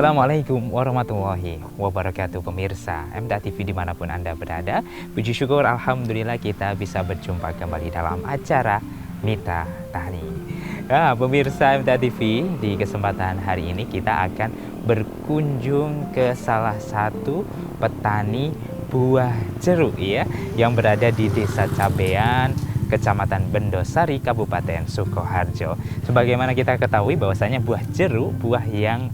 Assalamualaikum warahmatullahi wabarakatuh pemirsa MTA TV dimanapun Anda berada. Puji syukur Alhamdulillah kita bisa berjumpa kembali dalam acara Mitra Tani. Nah, pemirsa MTA TV, di kesempatan hari ini kita akan berkunjung ke salah satu petani buah jeruk ya, yang berada di Desa Cabean, Kecamatan Bendosari, Kabupaten Sukoharjo. Sebagaimana kita ketahui bahwasanya buah jeruk buah yang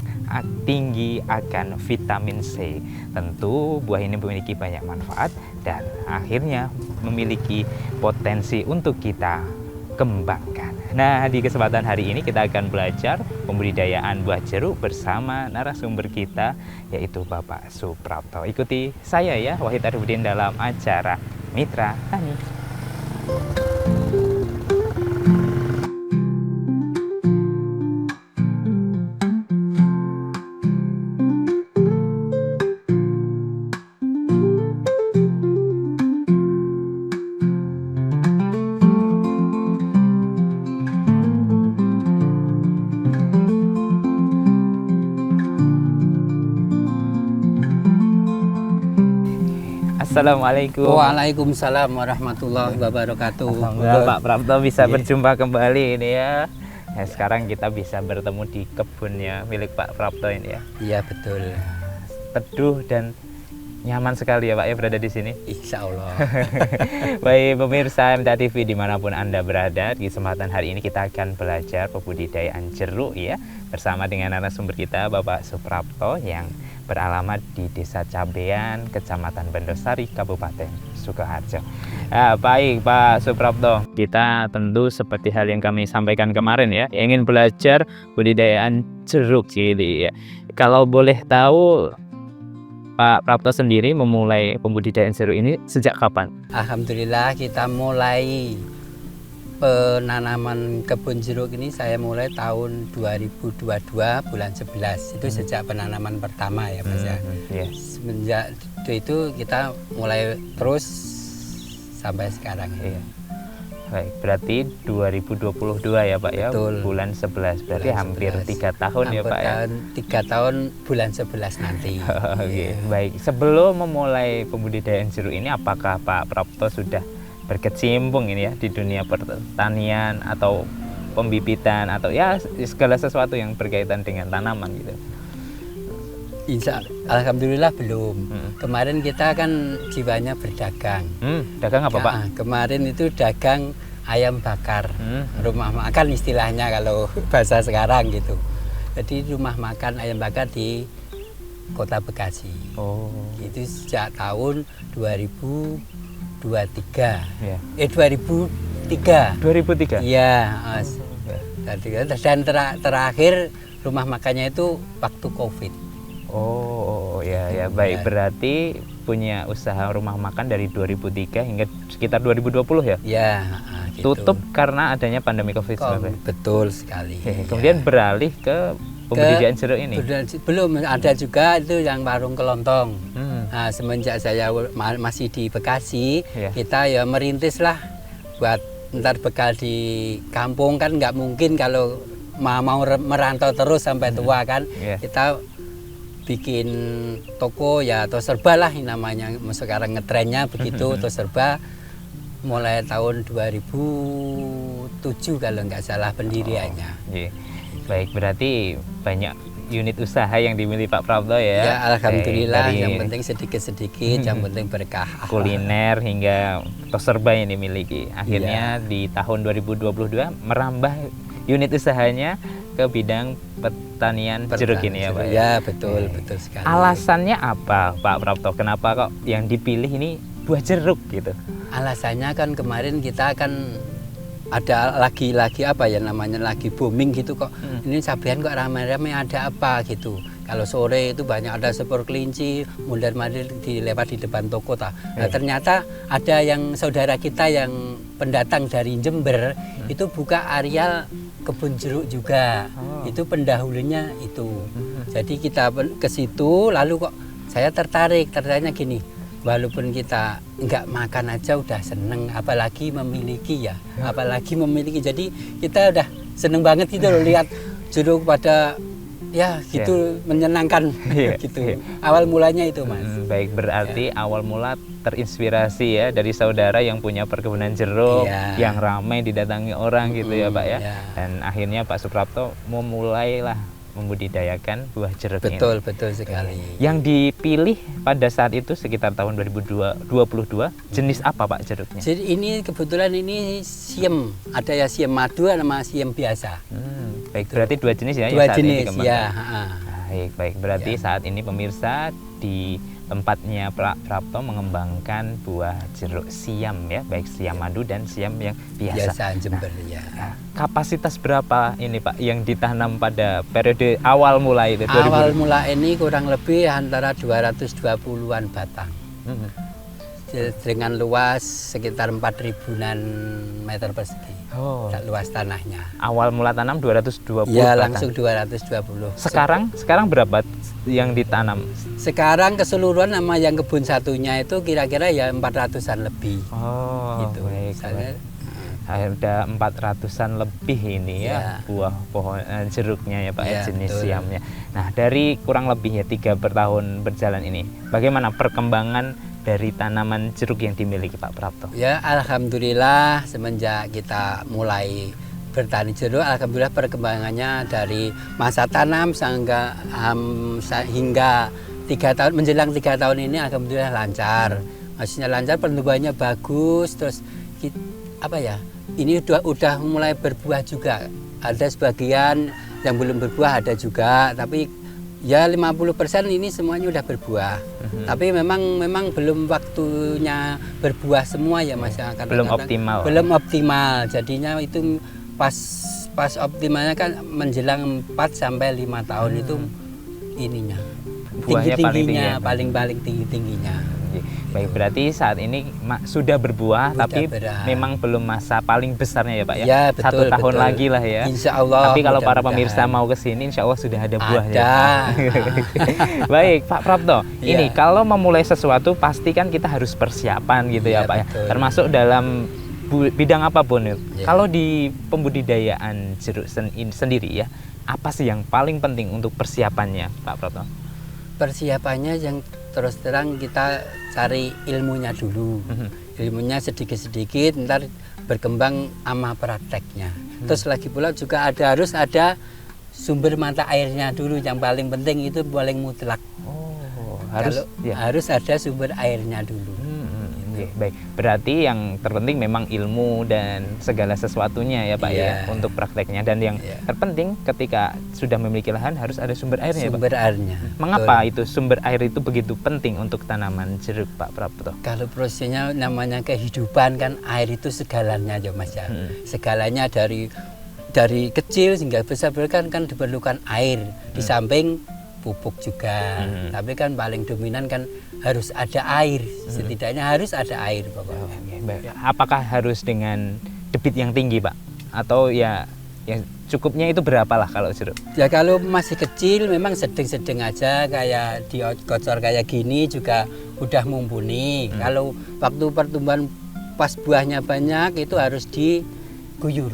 tinggi akan vitamin C. Tentu buah ini memiliki banyak manfaat dan akhirnya memiliki potensi untuk kita kembangkan. Nah, di kesempatan hari ini kita akan belajar pembudidayaan buah jeruk bersama narasumber kita, yaitu Bapak Suprapto. Ikuti saya ya, Wahid Arifudin, dalam acara Mitra Tani. Assalamualaikum. Waalaikumsalam warahmatullahi wabarakatuh. Alhamdulillah Pak Prapto bisa berjumpa kembali ini ya. Nah, sekarang kita bisa bertemu di kebunnya milik Pak Prapto ini ya. Iya betul. Teduh dan nyaman sekali ya Pak ya berada di sini. Insya Allah. Baik pemirsa MTA TV dimanapun Anda berada, di kesempatan hari ini kita akan belajar pembudidayaan jeruk ya, bersama dengan narasumber kita Bapak Suprapto yang beralamat di Desa Cabean, Kecamatan Bendosari, Kabupaten Sukoharjo. Baik Pak Suprapto, kita tentu seperti hal yang kami sampaikan kemarin ya, ingin belajar budidayaan jeruk cili ya. Kalau boleh tahu, Pak Prapto sendiri memulai pembudidayaan jeruk ini sejak kapan? Alhamdulillah kita mulai penanaman kebun jeruk ini saya mulai tahun 2022 bulan 11. Itu sejak penanaman pertama ya Mas ya. Yeah. Semenjak itu kita mulai terus sampai sekarang. Yeah. Baik, berarti 2022 ya Pak ya. Betul. Bulan 11. Berarti bulan hampir 3 tahun ya Pak ya. 3 tahun bulan 11 nanti. Oke, baik. Sebelum memulai pembudidayaan jeruk ini, apakah Pak Prapto sudah berkecimpung ini ya di dunia pertanian atau pembibitan atau ya segala sesuatu yang berkaitan dengan tanaman gitu? Alhamdulillah belum. Kemarin kita kan jiwanya berdagang. Dagang apa Pak? Kemarin itu dagang ayam bakar, rumah makan istilahnya kalau bahasa sekarang gitu. Jadi rumah makan ayam bakar di Kota Bekasi. Oh. Itu sejak tahun 2023. Ya. 2003. 2003. Iya. Dan terakhir rumah makannya itu waktu Covid. Oh ya ya baik, berarti punya usaha rumah makan dari 2003 hingga sekitar 2020 ya? Ya. Gitu. Tutup karena adanya pandemi COVID-19. Betul sekali. Kemudian beralih ke pembudidayaan jeruk ini? Belum, ada juga itu yang warung kelontong. Nah, semenjak saya masih di Bekasi, kita ya merintis lah buat ntar bekal di kampung, kan nggak mungkin kalau mau merantau terus sampai tua kan. Kita bikin toko ya atau serba lah namanya, sekarang ngetrennya begitu, atau serba mulai tahun 2007 kalau nggak salah pendiriannya. Baik, berarti banyak unit usaha yang dimiliki Pak Prapto ya? Ya alhamdulillah, yang penting sedikit-sedikit, yang penting berkah. Kuliner hingga tos serba yang dimiliki. Akhirnya di tahun 2022 merambah unit usahanya ke bidang pertanian jeruk ini ya Pak? Ya betul, betul sekali. Alasannya apa Pak Prapto? Kenapa kok yang dipilih ini buah jeruk gitu? Alasannya kan kemarin kita kan ada lagi apa ya namanya, lagi booming gitu kok. Ini Cabean kok ramai-ramai, ada apa gitu. Kalau sore itu banyak ada sepur kelinci mundar-mandir dilewat di depan toko Nah, ternyata ada yang saudara kita yang pendatang dari Jember itu buka areal kebun jeruk juga. Itu pendahulunya itu. Jadi kita ke situ, lalu kok saya tertariknya gini. Walaupun kita nggak makan aja udah seneng, apalagi memiliki ya, apalagi memiliki. Jadi kita udah seneng banget gitu loh lihat jeruk pada ya gitu menyenangkan Iya, gitu. iya. Awal mulanya itu Mas. Baik, berarti awal mula terinspirasi ya dari saudara yang punya perkebunan jeruk Iya. yang ramai didatangi orang gitu ya Pak ya. Iya. Dan akhirnya Pak Suprapto memulailah membudidayakan buah jeruk ini. Betul, betul sekali. Yang dipilih pada saat itu sekitar tahun 2022 jenis apa Pak jeruknya? Jadi ini kebetulan ini siem, ada ya siem madu sama siem biasa. Baik, berarti dua jenis ya Dua yang saat ini jenis dikembangkan. ya. Baik, baik. Berarti Ya. saat ini pemirsa di tempatnya Pak Prapto mengembangkan buah jeruk siam ya, baik siam madu dan siam yang biasa. Biasa Jember ya. Nah, kapasitas berapa ini Pak yang ditanam pada periode awal mulai itu? Awal mula ini kurang lebih antara 220-an batang. Dengan luas sekitar 4.000-an meter persegi. Oh. Luas tanahnya. Awal mula tanam 220 Ya batang. langsung 220. Sekarang berapa yang ditanam? Sekarang keseluruhan sama yang kebun satunya itu kira-kira ya 400-an lebih. Oh, Gitu. baik. Misalnya, Ada 400-an lebih ini ya, Ya. buah pohon jeruknya ya Pak ya, Ya, jenis betul. siamnya. Nah, dari kurang lebih ya 3 tahun berjalan ini, bagaimana perkembangan dari tanaman jeruk yang dimiliki Pak Prapto? Ya alhamdulillah semenjak kita mulai bertani jeruk, alhamdulillah perkembangannya dari masa tanam hingga 3 tahun menjelang 3 tahun ini alhamdulillah lancar. Maksudnya lancar, pertumbuhannya bagus, terus apa ya? Ini udah mulai berbuah juga. Ada sebagian yang belum berbuah ada juga, tapi ya 50% ini semuanya udah berbuah. Tapi memang belum waktunya berbuah semua ya Mas. Karena Belum optimal. Belum optimal. Jadinya itu pas optimalnya kan menjelang 4 sampai 5 tahun itu ininya. Buahnya paling tinggi ya? Paling tinggi-tingginya. Baik, berarti saat ini sudah berbuah, Sudah tapi berbuah. memang belum masa paling besarnya ya Pak ya? Ya, betul, 1 tahun betul. lagi lah ya. Insya Allah. Tapi kalau para mudah-mudahan. pemirsa mau ke sini, insya Allah sudah ada buahnya. Ada. Baik, Pak Prapto. Iya. Ini kalau memulai sesuatu pasti kan kita harus persiapan gitu ya Iya, Pak ya. betul. Termasuk dalam bidang apapun. Iya. Kalau di pembudidayaan jeruk sendiri ya, apa sih yang paling penting untuk persiapannya, Pak Prapto? Persiapannya yang terus terang kita cari ilmunya dulu. Ilmunya sedikit-sedikit, ntar berkembang sama prakteknya. Terus lagi pula juga harus ada sumber mata airnya dulu, yang paling penting itu paling mutlak. Oh, Harus ada sumber airnya dulu. Oke, baik. Berarti yang terpenting memang ilmu dan segala sesuatunya ya Pak ya Iya. untuk prakteknya, dan yang Iya. terpenting ketika sudah memiliki lahan harus ada sumber airnya ya Pak. Sumber airnya. Mengapa Betul. itu sumber air itu begitu penting untuk tanaman jeruk Pak Prapto? Kalau prosesnya namanya kehidupan kan, air itu segalanya ya Mas ya. Segalanya dari kecil hingga besar kan diperlukan air. Di samping pupuk juga. Tapi kan paling dominan kan harus ada air. Setidaknya harus ada air pokoknya. Oke, baik. Apakah harus dengan debit yang tinggi Pak? Atau ya cukupnya itu berapa lah kalau jeruk? Ya kalau masih kecil memang sedang-sedang aja, kayak dikocor kayak gini juga udah mumpuni. Kalau waktu pertumbuhan pas buahnya banyak itu harus diguyur.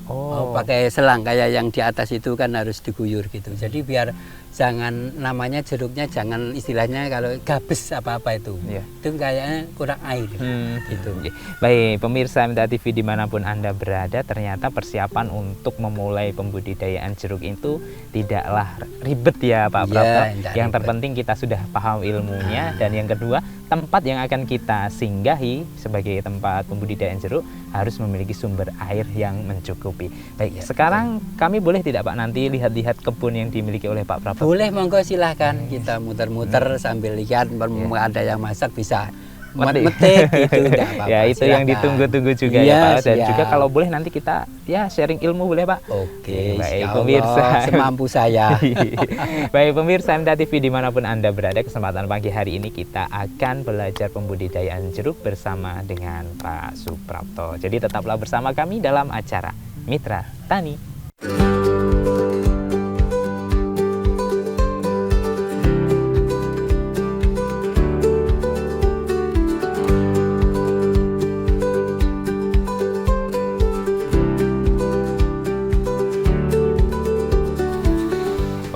Oh, pakai selang kayak yang di atas itu kan harus diguyur gitu. Jadi biar jangan namanya jeruknya jangan istilahnya kalau gabes apa-apa itu. Iya. Itu kayaknya kurang air gitu. Oke. Baik, pemirsa MTA TV dimanapun Anda berada, ternyata persiapan untuk memulai pembudidayaan jeruk itu tidaklah ribet ya Pak Iya, Prapto. tidak Yang ribet. terpenting kita sudah paham ilmunya, dan yang kedua, tempat yang akan kita singgahi sebagai tempat pembudidayaan jeruk harus memiliki sumber air yang mencukupi. Baik, Iya, sekarang kami boleh tidak Pak nanti lihat-lihat kebun yang dimiliki oleh Pak Prapto? Boleh, monggo silahkan kita muter-muter sambil lihat, ada yang masak bisa metik gitu, enggak apa-apa. Ya, itu yang Silahkan. ditunggu-tunggu juga Iya, ya Pak. Dan siap. juga kalau boleh nanti kita ya sharing ilmu boleh Pak? Oke, baik insya pemirsa. Allah, semampu saya. Baik pemirsa MTA TV dimanapun Anda berada, kesempatan pagi hari ini kita akan belajar pembudidayaan jeruk bersama dengan Pak Suprapto. Jadi tetaplah bersama kami dalam acara Mitra Tani.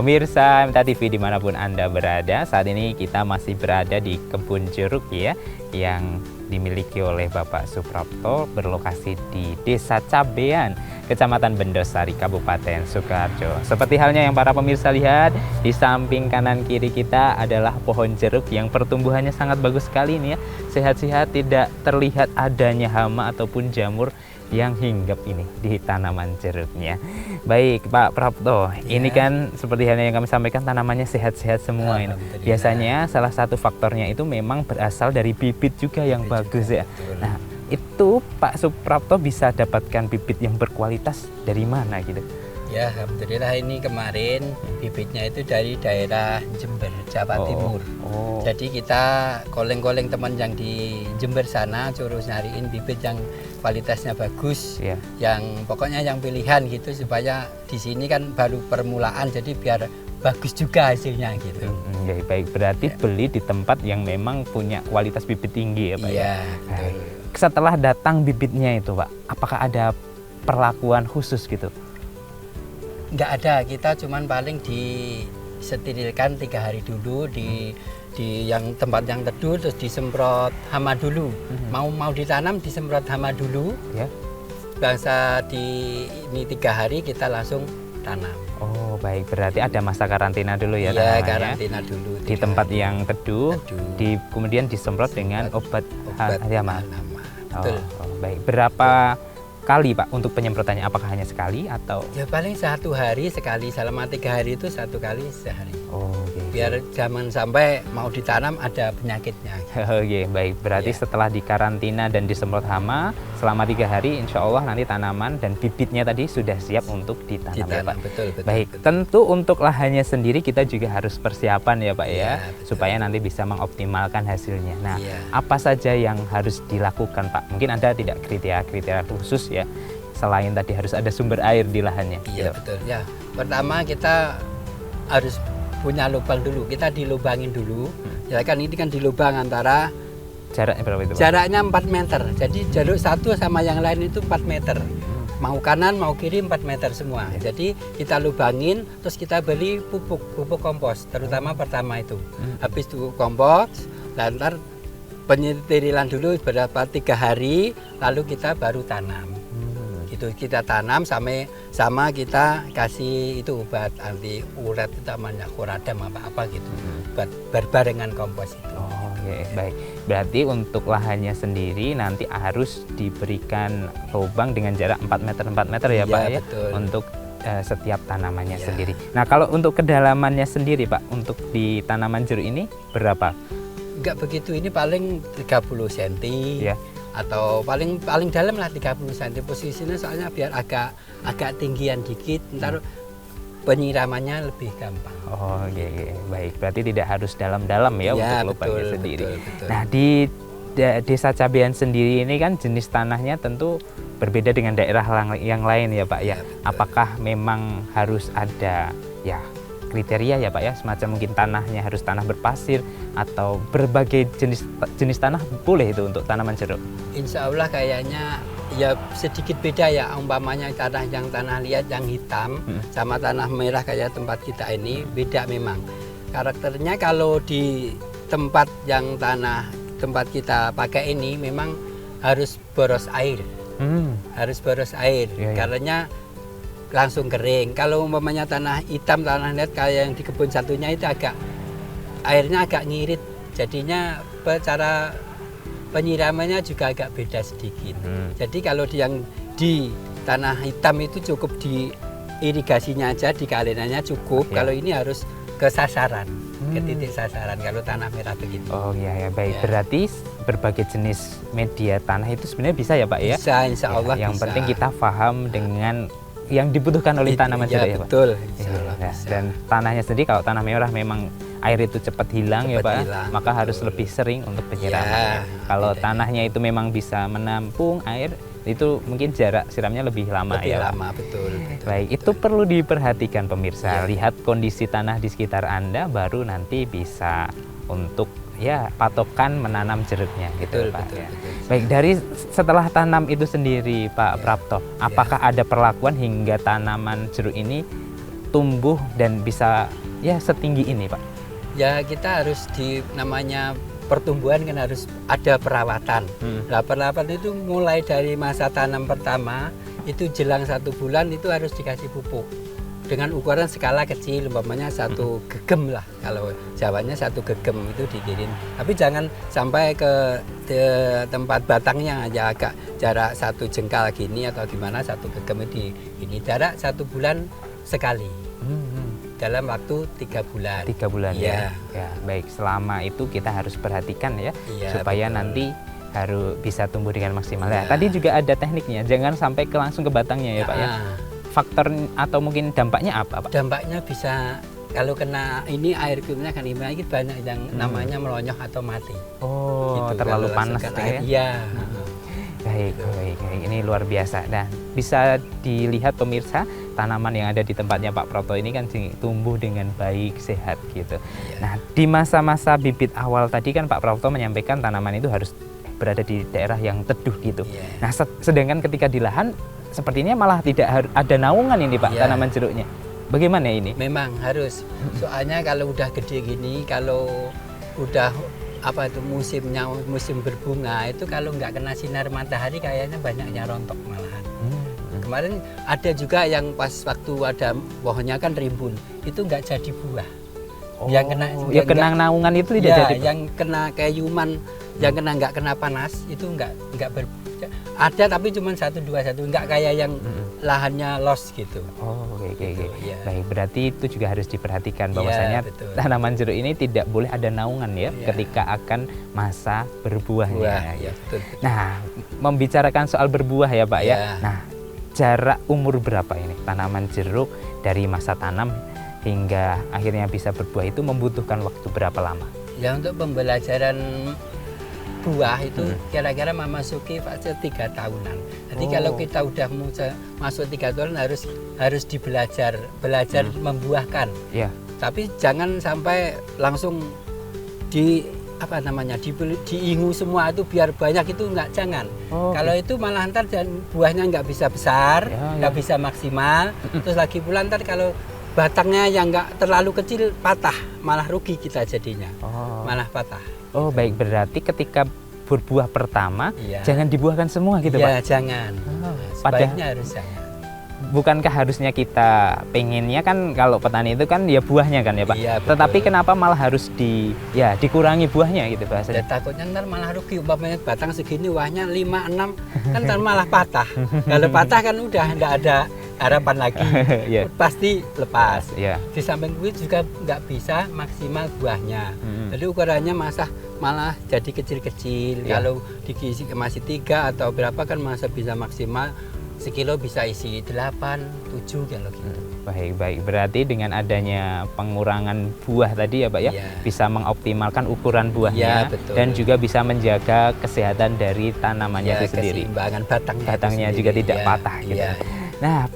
Pemirsa MTA TV dimanapun Anda berada, saat ini kita masih berada di kebun jeruk ya, yang dimiliki oleh Bapak Suprapto, berlokasi di Desa Cabean, Kecamatan Bendosari, Kabupaten Sukoharjo. Seperti halnya yang para pemirsa lihat, di samping kanan kiri kita adalah pohon jeruk yang pertumbuhannya sangat bagus sekali ini ya, sehat-sehat, tidak terlihat adanya hama ataupun jamur yang hinggap ini di tanaman jeruknya. Baik Pak Prapto, ini kan seperti halnya yang kami sampaikan, tanamannya sehat-sehat semua ini. Biasanya salah satu faktornya itu memang berasal dari bibit juga yang bagus ya. Nah, itu Pak Suprapto bisa dapatkan bibit yang berkualitas dari mana gitu? Ya, alhamdulillah ini kemarin bibitnya itu dari daerah Jember, Jawa Timur. Jadi kita koleng-koleng teman yang di Jember sana, terus nyariin bibit yang kualitasnya bagus, yang pokoknya yang pilihan gitu, supaya di sini kan baru permulaan, jadi biar bagus juga hasilnya gitu. Ya, baik, berarti beli di tempat yang memang punya kualitas bibit tinggi ya Pak? Iya, betul. Setelah datang bibitnya itu Pak, apakah ada perlakuan khusus gitu? Nggak ada, kita cuman paling disterilkan 3 hari dulu di yang tempat yang teduh, terus disemprot hama dulu. Mau ditanam disemprot hama dulu. Ya. Bangsa ini 3 hari kita langsung tanam. Oh baik, berarti ada masa karantina dulu ya? Iya, karantina dulu. Di tempat yang teduh, kemudian disemprot dengan obat hama. Betul. Baik, berapa kali Pak untuk penyemprotannya? Apakah hanya sekali atau? Ya paling 1 hari sekali, selama 3 hari itu 1 kali sehari. Biar jangan sampai mau ditanam ada penyakitnya. Oke, baik. Berarti setelah dikarantina dan disemprot hama selama 3 hari, insya Allah nanti tanaman dan bibitnya tadi sudah siap untuk ditanam ya Pak. Betul, baik, betul. Tentu untuk lahannya sendiri kita juga harus persiapan ya Pak ya, supaya nanti bisa mengoptimalkan hasilnya. Nah, apa saja yang harus dilakukan Pak? Mungkin Anda tidak kriteria khusus ya, selain tadi harus ada sumber air di lahannya. Iya, betul. Ya, pertama kita harus punya lubang dulu, kita dilubangin dulu. Ya kan ini kan dilubang antara jaraknya berapa itu Pak? Jaraknya 4 meter. Jadi jalur satu sama yang lain itu 4 meter. Mau kanan mau kiri 4 meter semua. Jadi kita lubangin, terus kita beli pupuk kompos, terutama pertama itu. Habis itu kompos, lantar penyetirilan dulu berapa 3 hari, lalu kita baru tanam. Itu kita tanam sama kita kasih itu obat anti uret, itu namanya koradam apa gitu, buat berbarengan kompos itu. Baik. Berarti untuk lahannya sendiri nanti harus diberikan lubang dengan jarak 4 meter ya Pak ya, untuk setiap tanamannya sendiri. Nah, kalau untuk kedalamannya sendiri Pak, untuk di tanaman jeruk ini berapa? Enggak begitu, ini paling 30 cm. Atau paling dalam lah 30 cm posisinya, soalnya biar agak tinggian dikit, ntar penyiramannya lebih gampang. Baik, berarti tidak harus dalam-dalam ya untuk lubangnya sendiri. Betul. Nah, di Desa Cabean sendiri ini kan jenis tanahnya tentu berbeda dengan daerah yang lain ya Pak ya. Apakah memang harus ada kriteria ya Pak ya, semacam mungkin tanahnya harus tanah berpasir atau berbagai jenis tanah boleh itu untuk tanaman jeruk? Insya Allah kayaknya ya sedikit beda ya, umpamanya tanah liat yang hitam sama tanah merah kayak tempat kita ini beda memang karakternya. Kalau di tempat yang tempat kita pakai ini memang harus boros air, karena langsung kering. Kalau umpamanya tanah hitam, tanah liat kayak yang di kebun satunya itu airnya agak ngirit, jadinya cara penyiramannya juga agak beda sedikit. Jadi kalau yang di tanah hitam itu cukup di irigasinya aja, di kalinannya cukup. Kalau ini harus ke sasaran, ke titik sasaran kalau tanah merah begitu. Baik. Berarti berbagai jenis media tanah itu sebenarnya bisa ya Pak ya? Bisa, insya Allah yang bisa. penting kita paham dengan yang dibutuhkan oleh tanaman jeruk ya Pak? Betul. Dan tanahnya sendiri, kalau tanah merah memang air itu cepat hilang ya Pak, maka harus lebih sering untuk penyiraman. Kalau tanahnya itu memang bisa menampung air, itu mungkin jarak siramnya lebih lama ya Pak? Betul. Baik, itu perlu diperhatikan pemirsa. Lihat kondisi tanah di sekitar Anda, baru nanti bisa untuk patokan menanam jeruknya gitu Pak. Betul. Baik, dari setelah tanam itu sendiri Pak Prapto, apakah ada perlakuan hingga tanaman jeruk ini tumbuh dan bisa ya setinggi ini, Pak? Ya kita harus namanya pertumbuhan kan harus ada perawatan. Nah, perawatan itu mulai dari masa tanam pertama itu jelang 1 bulan itu harus dikasih pupuk dengan ukuran skala kecil, umpamanya 1 gegem lah, kalau Jawanya 1 gegem itu dikirim. Tapi jangan sampai ke tempat batangnya, ya agak jarak 1 jengkal gini atau gimana, 1 gegem ini jarak 1 bulan sekali. Dalam waktu 3 bulan. 3 bulan ya. Ya, baik. Selama itu kita harus perhatikan ya, supaya betul. nanti harus bisa tumbuh dengan maksimal. Ya. Ya, tadi juga ada tekniknya, jangan sampai langsung ke batangnya ya, Pak ya. Faktor atau mungkin dampaknya apa, Pak? Dampaknya bisa kalau kena ini air kimia kan ini banyak yang namanya melonyoh atau mati. Oh, gitu, terlalu kalau panas rasakan ya. air. Iya. Baik, baik, baik. Ini luar biasa. Dan bisa dilihat pemirsa, tanaman yang ada di tempatnya Pak Prapto ini kan tumbuh dengan baik, sehat gitu. Nah, di masa-masa bibit awal tadi kan Pak Prapto menyampaikan tanaman itu harus berada di daerah yang teduh gitu. Nah, sedangkan ketika di lahan sepertinya malah tidak ada naungan ini Pak, tanaman jeruknya. Bagaimana ini? Memang harus. Soalnya kalau udah gede gini, kalau udah apa itu musim berbunga itu kalau nggak kena sinar matahari kayaknya banyaknya rontok malahan. Kemarin ada juga yang pas waktu ada pohonnya kan rimbun, itu nggak jadi buah. Yang kena naungan itu tidak jadi. Yang kena kayak yuman, yang nggak kena panas itu nggak berbuah. Ada tapi cuma 1, 2, 1, nggak kayak yang lahannya los gitu. Oh, oke. Ya. Baik, berarti itu juga harus diperhatikan bahwasanya tanaman jeruk ini tidak boleh ada naungan ya, ketika akan masa berbuahnya. Betul. Nah, membicarakan soal berbuah ya Pak ya. Nah, jarak umur berapa ini tanaman jeruk dari masa tanam hingga akhirnya bisa berbuah itu membutuhkan waktu berapa lama? Ya, untuk pembelajaran buah itu kira-kira memasuki fase 3 tahunan. Jadi kalau kita udah masuk 3 tahun harus belajar membuahkan. Tapi jangan sampai langsung diingu semua itu biar banyak, itu jangan. Kalau itu malah ntar buahnya nggak bisa besar, nggak bisa maksimal. Terus lagi pula ntar kalau batangnya yang nggak terlalu kecil patah, malah rugi kita jadinya. Malah patah. Oh, baik, berarti ketika berbuah pertama jangan dibuahkan semua gitu Pak? Jangan. Sebaiknya harus jangan. Bukankah harusnya kita pengennya kan kalau petani itu kan ya buahnya kan ya Pak? Tetapi kenapa malah harus dikurangi buahnya gitu bahasanya? Takutnya ntar malah rugi, umpamanya batang segini buahnya 5, 6 kan ntar malah patah. Kalau patah kan udah nggak ada harapan lagi, pasti lepas. Di samping itu juga nggak bisa maksimal buahnya. Jadi ukurannya malah jadi kecil-kecil. Kalau diisi masih 3 atau berapa kan masa bisa maksimal sekilo bisa isi 8, 7 kalau gitu. Baik. Berarti dengan adanya pengurangan buah tadi ya Pak ya, bisa mengoptimalkan ukuran buahnya dan juga bisa menjaga kesehatan dari tanamannya itu sendiri. Keseimbangan batangnya juga tidak patah gitu. Nah,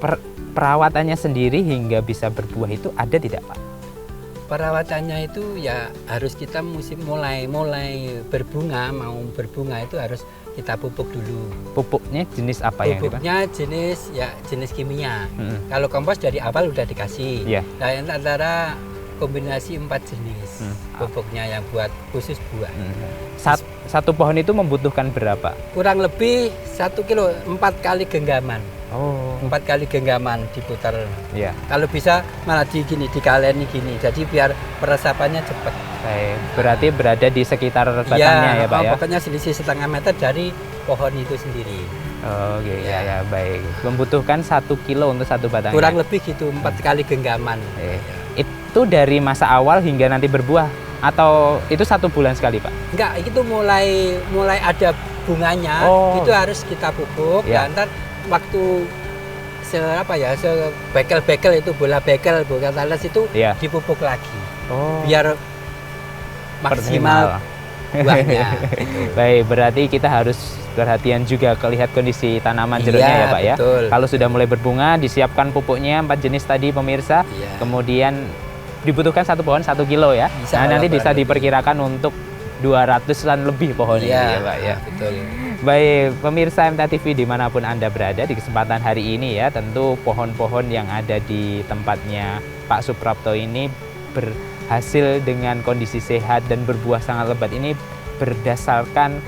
perawatannya sendiri hingga bisa berbuah itu ada tidak Pak? Perawatannya itu ya harus kita mulai berbunga, mau berbunga itu harus kita pupuk dulu. Pupuknya jenis apa yang Pupuknya jenis kimia. Kalau kompos dari awal udah dikasih. Nah, antara kombinasi 4 jenis pupuknya yang buat khusus buah. Satu pohon itu membutuhkan berapa? Kurang lebih 1 kilo, 4 kali genggaman. 4 kali genggaman diputar. Kalau bisa malah dikaleni gini, jadi biar peresapannya cepat. Berarti berada di sekitar batangnya ya Pak ya? Pokoknya selisih setengah meter dari pohon itu sendiri. Baik. Membutuhkan 1 kilo untuk satu batangnya? Kurang lebih gitu, 4 kali genggaman. Itu dari masa awal hingga nanti berbuah? Atau itu 1 bulan sekali Pak? Enggak, itu mulai ada bunganya, itu harus kita pupuk. Dan ntar waktu bekel itu bola talas itu dipupuk lagi. Biar maksimal buahnya. Baik, berarti kita harus perhatian juga lihat kondisi tanaman jeruknya ya Pak ya. Kalau sudah mulai berbunga, disiapkan pupuknya 4 jenis tadi pemirsa. Kemudian dibutuhkan 1 pohon 1 kilo ya. Nanti bisa diperkirakan untuk 200-an lebih pohon ini ya Pak ya. Betul. Baik, pemirsa MTA TV dimanapun Anda berada, di kesempatan hari ini ya, tentu pohon-pohon yang ada di tempatnya Pak Suprapto ini berhasil dengan kondisi sehat dan berbuah sangat lebat ini berdasarkan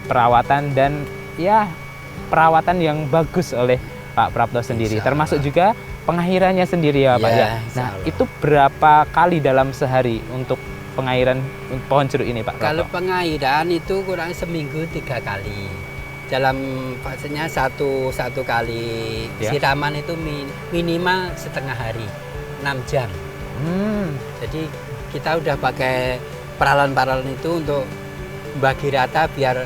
perawatan dan ya perawatan yang bagus oleh Pak Prapto sendiri, termasuk juga pengairannya sendiri ya Pak ya. Nah, itu berapa kali dalam sehari untuk pengairan pohon jeruk ini Pak Prapto? Kalau pengairan itu kurang seminggu 3 kali. Dalam maksudnya satu kali siraman itu minimal setengah hari, 6 jam. Jadi kita udah pakai paralon-paralon itu untuk bagi rata biar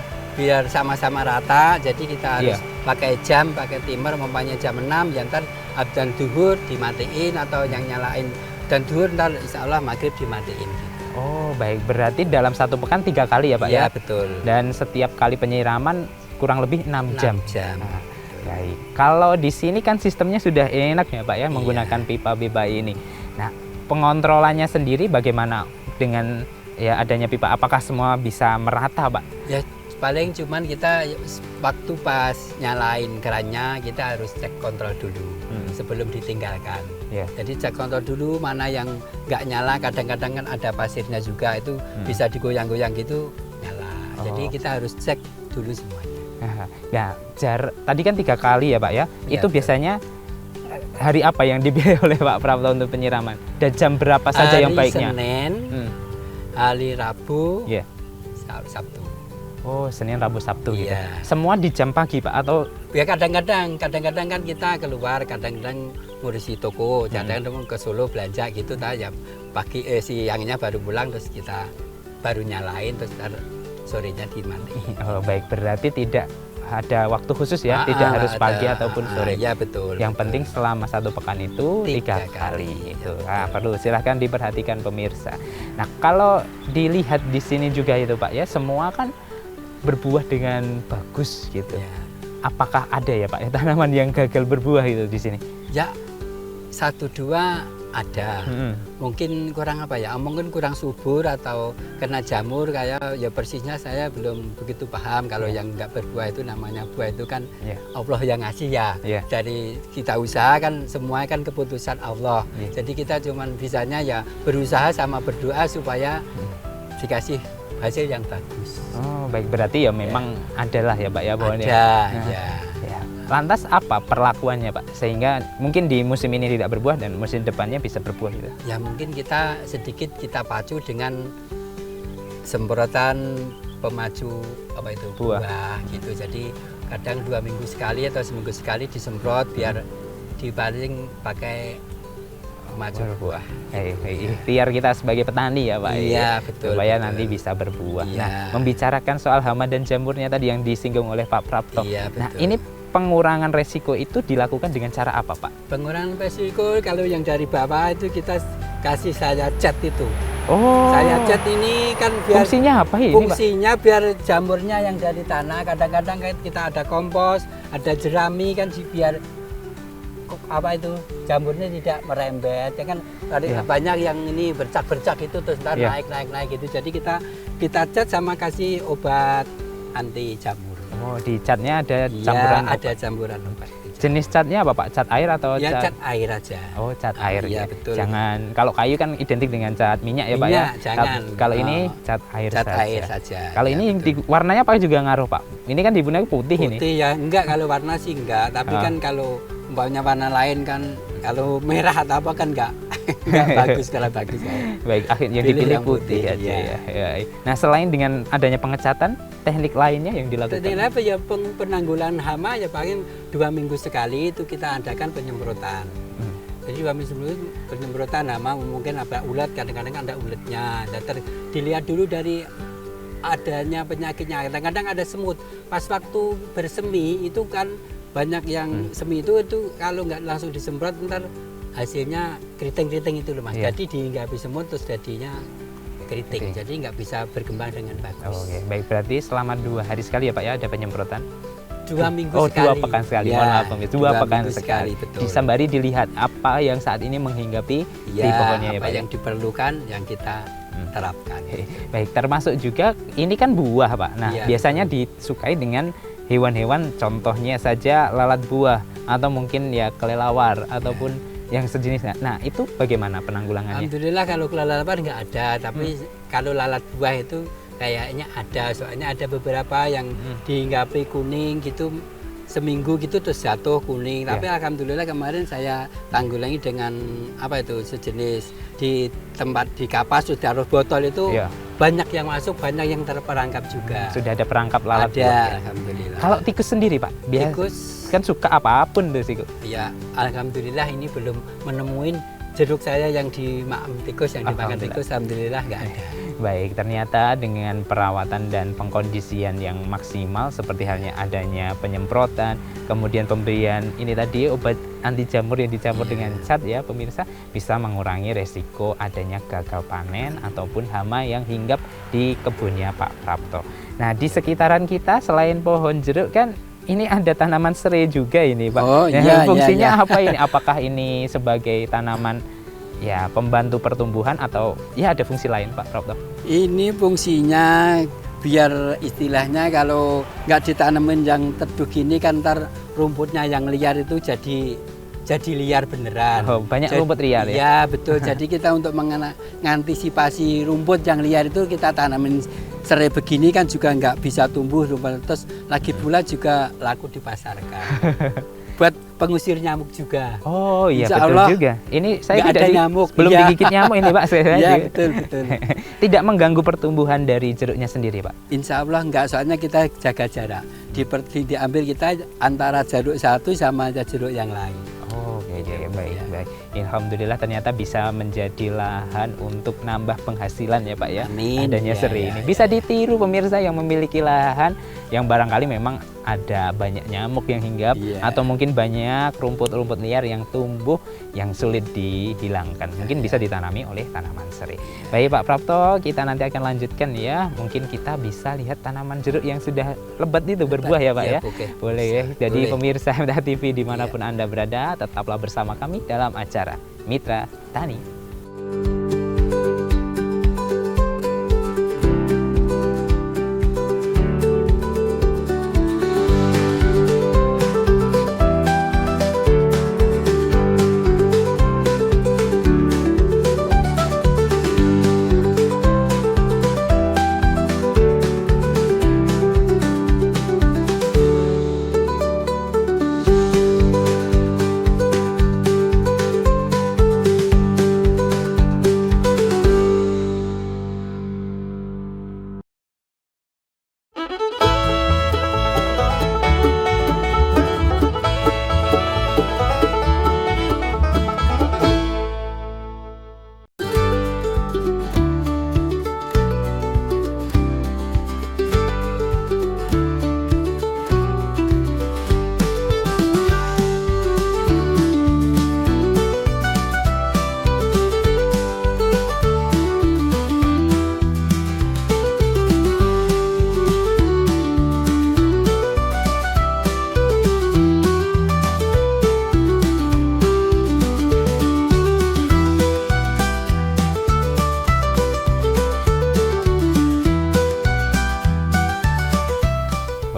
sama-sama rata. Jadi kita harus pakai jam, pakai timer, umpamanya jam 6, ya ntar adzan duhur dimatiin atau yang nyalain dan duhur ntar insya Allah maghrib dimatiin gitu. Oh baik, berarti dalam satu pekan 3 kali ya Pak ya? Iya betul. Dan setiap kali penyiraman kurang lebih 6 jam. Nah, baik, kalau di sini kan sistemnya sudah enak ya Pak ya, menggunakan pipa-pipa ini. Nah, pengontrolannya sendiri bagaimana dengan ya adanya pipa? Apakah semua bisa merata Pak? Ya paling cuman kita waktu pas nyalain kerannya kita harus cek kontrol dulu sebelum ditinggalkan. Jadi cek kontrol dulu mana yang nggak nyala, kadang-kadang kan ada pasirnya juga itu bisa digoyang-goyang gitu nyala. Jadi kita harus cek dulu semuanya. Ya, tadi kan 3 kali ya Pak ya. Itu biasanya hari apa yang dipilih oleh Pak Prapto untuk penyiraman? Dan jam berapa saja yang baiknya? Hari Senin, hari Rabu, Sabtu. Oh, Senin, Rabu, Sabtu gitu. Semua di jam pagi Pak atau? Ya kadang-kadang kan kita keluar, kadang-kadang ngurusi toko, kadang-kadang ke Solo belanja gitu, ya pagi siangnya baru pulang terus kita baru nyalain terus sorenya dimatiin. Oh baik, berarti tidak ada waktu khusus ya, tidak harus pagi ataupun sore. Ya betul. Yang penting selama satu pekan itu 3 kali itu. Perlu silahkan diperhatikan pemirsa. Nah kalau dilihat di sini juga itu Pak ya, semua kan berbuah dengan bagus gitu. Apakah ada ya Pak ya tanaman yang gagal berbuah itu di sini? Ya 1-2 ada. Mungkin kurang apa ya? Mungkin kurang subur atau kena jamur kayak ya persisnya saya belum begitu paham. Kalau yang nggak berbuah itu namanya buah itu kan Allah yang ngasih ya. Dari kita usaha kan semua kan keputusan Allah. Jadi kita cuman bisanya ya berusaha sama berdoa supaya dikasih hasil yang bagus. Oh baik, berarti ya memang adalah ya Pak ya pohonnya. Ada. Lantas apa perlakuannya Pak sehingga mungkin di musim ini tidak berbuah dan musim depannya bisa berbuah gitu? Ya mungkin kita sedikit kita pacu dengan semprotan pemaju apa itu buah gitu. Jadi kadang 2 minggu sekali atau seminggu sekali disemprot biar dipaling pakai pemaju buah. Ikhtiar kita sebagai petani ya Pak. Iya betul. Supaya nanti bisa berbuah. Nah, membicarakan soal hama dan jamurnya tadi yang disinggung oleh Pak Prapto. Nah ini pengurangan resiko itu dilakukan dengan cara apa Pak? Pengurangan resiko kalau yang dari bawah itu kita kasih saya cat itu. Oh. Saya cat ini kan biar fungsinya apa ini fungsinya Pak? Biar jamurnya yang dari tanah kadang-kadang kan kita ada kompos, ada jerami kan biar apa itu jamurnya tidak merembet ya kan tadi banyak yang ini bercak itu terus naik gitu. Jadi kita cat sama kasih obat anti jamur. Oh, di catnya ada campuran obat. Ada campuran obat. Jenis catnya apa Pak? Cat air atau cat air aja. Oh, cat air ya. Betul. Jangan, kalau kayu kan identik dengan cat minyak ya Pak ya. Jangan. Kalau ini cat air saja. Kalau ini warnanya apa juga ngaruh Pak? Ini kan digunakan putih ini. Putih ya, enggak kalau warna sih enggak, tapi kan kalau umpamanya warna lain kan kalau merah atau apa kan enggak bagus kalau bagus. Baik, akhirnya dipilih putih aja ya. Nah, selain dengan adanya pengecatan, teknik lainnya yang dilakukan? Teknik apa ya penanggulangan hama ya paling 2 minggu sekali itu kita adakan penyemprotan. Jadi 2 minggu sebelum penyemprotan hama mungkin ada ulat, kadang-kadang ada ulatnya. Dilihat dulu dari adanya penyakitnya. Kadang-kadang ada semut. Pas waktu bersemi itu kan banyak yang semi itu kalau nggak langsung disemprot ntar hasilnya keriting-keriting itu loh Mas. Jadi dihinggapi semut terus jadinya keriting. Jadi nggak bisa berkembang dengan bagus. Baik, berarti selama 2 hari sekali ya Pak ya ada penyemprotan? 2 minggu sekali. 2 pekan sekali. Mohon maaf pemirsa, 2 pekan sekali. Betul. Disambari dilihat apa yang saat ini menghinggapi di pohonnya ya Pak. Apa yang diperlukan yang kita terapkan. Baik, termasuk juga ini kan buah Pak. Nah, Iya, biasanya disukai dengan hewan-hewan, contohnya saja lalat buah atau mungkin ya kelelawar ataupun yang sejenisnya. Nah, itu bagaimana penanggulangannya? Alhamdulillah kalau kelelawar nggak ada, tapi kalau lalat buah itu kayaknya ada. Soalnya ada beberapa yang dihinggapi kuning gitu, seminggu gitu terus jatuh kuning. Tapi alhamdulillah kemarin saya tanggulangi dengan apa itu sejenis di tempat di kapas sudah taruh botol itu banyak yang masuk, banyak yang terperangkap juga. Sudah ada perangkap lalat ada, buah. Ya? Alhamdulillah. Kalau tikus sendiri Pak, tikus kan suka apapun tuh sih. Ya, alhamdulillah ini belum menemuin jeruk saya yang dimakan tikus, yang dimakan tikus, alhamdulillah nggak ada. Baik, ternyata dengan perawatan dan pengkondisian yang maksimal seperti halnya adanya penyemprotan, kemudian pemberian ini tadi obat anti jamur yang dicampur dengan cat ya pemirsa, bisa mengurangi resiko adanya gagal panen ataupun hama yang hinggap di kebunnya Pak Prapto. Nah, di sekitaran kita selain pohon jeruk kan ini ada tanaman serai juga ini Pak. Oh, fungsinya iya. apa ini? Apakah ini sebagai tanaman ya pembantu pertumbuhan atau ya ada fungsi lain Pak Prapto? Ini fungsinya biar istilahnya kalau nggak ditanamin yang teduh gini kan ntar rumputnya yang liar itu jadi liar beneran. Oh, banyak rumput liar ya? Iya betul. Jadi kita untuk mengantisipasi rumput yang liar itu kita tanamin serai begini kan juga nggak bisa tumbuh rumput, terus lagi pula juga laku dipasarkan. Buat pengusir nyamuk juga. Oh iya, Insya betul Allah juga. Ini saya nggak tidak ada nyamuk. belum Iya. digigit nyamuk ini Pak. Iya betul. Tidak mengganggu pertumbuhan dari jeruknya sendiri Pak. Insya Allah enggak, soalnya kita jaga jarak. Diambil kita antara jeruk satu sama jeruk yang lain. Oh, oke, baik. Alhamdulillah ternyata bisa menjadi lahan untuk nambah penghasilan ya Pak ya. Amin. Adanya serai ini. Bisa ditiru pemirsa yang memiliki lahan yang barangkali memang ada banyak nyamuk yang hinggap atau mungkin banyak rumput-rumput liar yang tumbuh yang sulit dihilangkan. Mungkin bisa ditanami oleh tanaman serai. Baik Pak Prapto, kita nanti akan lanjutkan ya. Mungkin kita bisa lihat tanaman jeruk yang sudah lebat itu berbuah ya Pak ya. Boleh ya. Jadi pemirsa MTA TV dimanapun Anda berada, tetaplah bersama kami dalam acara Mitra Tani.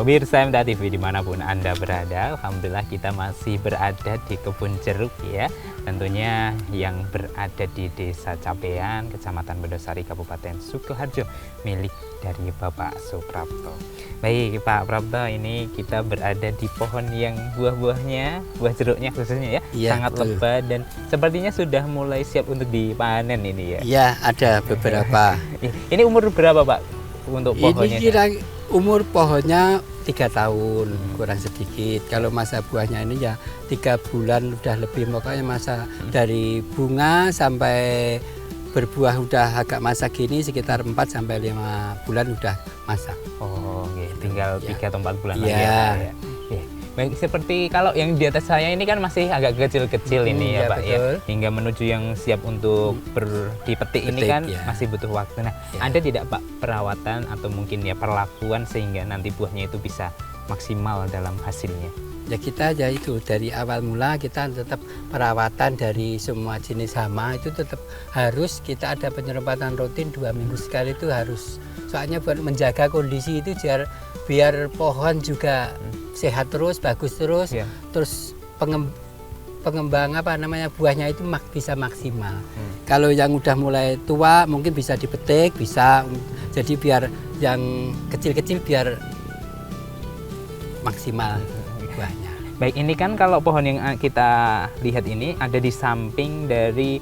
Pemirsa MTA TV dimanapun Anda berada, alhamdulillah kita masih berada di kebun jeruk ya. Tentunya yang berada di Desa Capean, Kecamatan Bedosari, Kabupaten Sukoharjo, milik dari Bapak Suprapto. Baik Pak Prapto, ini kita berada di pohon yang buah-buahnya, buah jeruknya khususnya ya, sangat lebat dan sepertinya sudah mulai siap untuk dipanen ini ya. Iya, ada beberapa. Ini umur berapa Pak untuk pohonnya? Ini kira umur pohonnya 3 tahun kurang sedikit. Kalau masa buahnya ini ya 3 bulan udah lebih, pokoknya masa dari bunga sampai berbuah udah agak masak gini sekitar 4 sampai 5 bulan udah masak. Oh, okay. Tinggal 3 atau 4 bulan lagi ya. Baik, seperti kalau yang di atas saya ini kan masih agak kecil-kecil ini ya Pak ya. Hingga menuju yang siap untuk dipetik ini kan masih butuh waktu. Nah, ada tidak Pak perawatan atau mungkin ya perlakuan sehingga nanti buahnya itu bisa maksimal dalam hasilnya? Ya kita ya itu dari awal mula kita tetap perawatan dari semua jenis hama itu tetap harus kita ada penyemprotan rutin 2 minggu sekali itu harus. Soalnya buat menjaga kondisi itu biar pohon juga sehat terus, bagus terus, terus pengembang buahnya itu bisa maksimal. Kalau yang udah mulai tua mungkin bisa dipetik, bisa. Jadi biar yang kecil-kecil biar maksimal buahnya. Baik, ini kan kalau pohon yang kita lihat ini ada di samping dari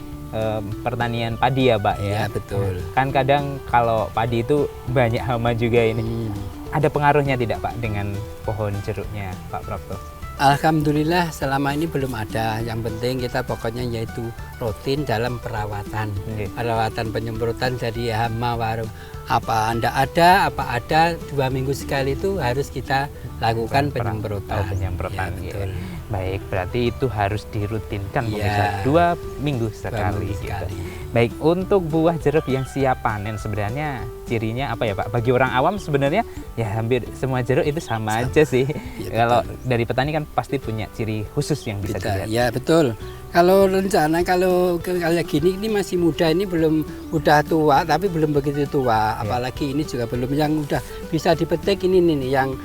pertanian padi ya Pak ya? Iya betul. Kan kadang kalau padi itu banyak hama juga ini. Ada pengaruhnya tidak Pak dengan pohon jeruknya Pak Prapto? Alhamdulillah selama ini belum ada. Yang penting kita pokoknya yaitu rutin dalam perawatan. Perawatan penyemprotan jadi hama warung. Apa ada 2 minggu sekali itu harus kita lakukan penyemprotan. Penyemprotan. Ya, betul. Baik, berarti itu harus dirutinkan Ya. 2 minggu sekali. Gitu. Baik, untuk buah jeruk yang siap panen sebenarnya cirinya apa ya Pak? Bagi orang awam sebenarnya ya hampir semua jeruk itu sama aja sih. Ya, kalau dari petani kan pasti punya ciri khusus yang bisa dilihat. Ya betul. Kalau rencana kalau kayak gini ini masih muda, ini belum udah tua tapi belum begitu tua. Apalagi ini juga belum yang udah bisa dipetik ini nih yang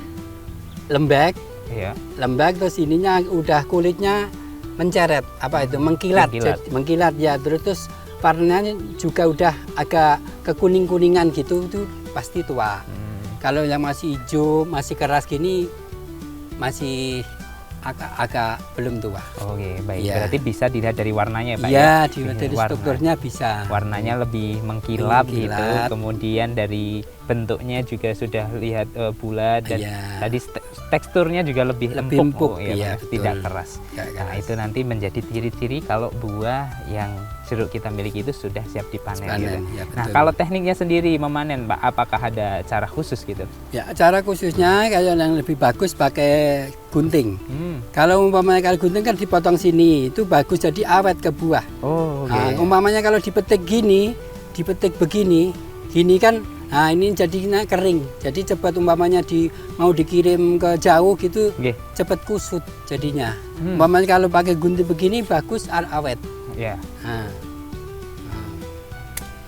lembek. Iya. Lembek terus ininya udah kulitnya menceret mengkilat ya terus warnanya juga udah agak kekuning-kuningan gitu itu pasti tua. Kalau yang masih hijau masih keras gini masih agak belum tua. Oke, baik. Ya. Berarti bisa dilihat dari warnanya ya Pak ya? Ya, dari strukturnya bisa. Warnanya lebih mengkilap gitu. Kemudian dari bentuknya juga sudah lihat bulat dan tadi teksturnya juga lebih empuk. Tidak keras. Nah, itu nanti menjadi ciri-ciri kalau buah yang jeruk kita miliki itu sudah siap dipanen. Gitu. Ya, nah, kalau tekniknya sendiri memanen Pak, apakah ada cara khusus gitu? Ya, cara khususnya kayak yang lebih bagus pakai gunting. Kalau umpamanya kalau gunting kan dipotong sini, itu bagus jadi awet ke buah. Nah, umpamanya kalau dipetik begini kan, nah ini jadinya kering. Jadi cepat umpamanya mau dikirim ke jauh gitu, cepat kusut jadinya. Umpamanya kalau pakai gunting begini bagus awet.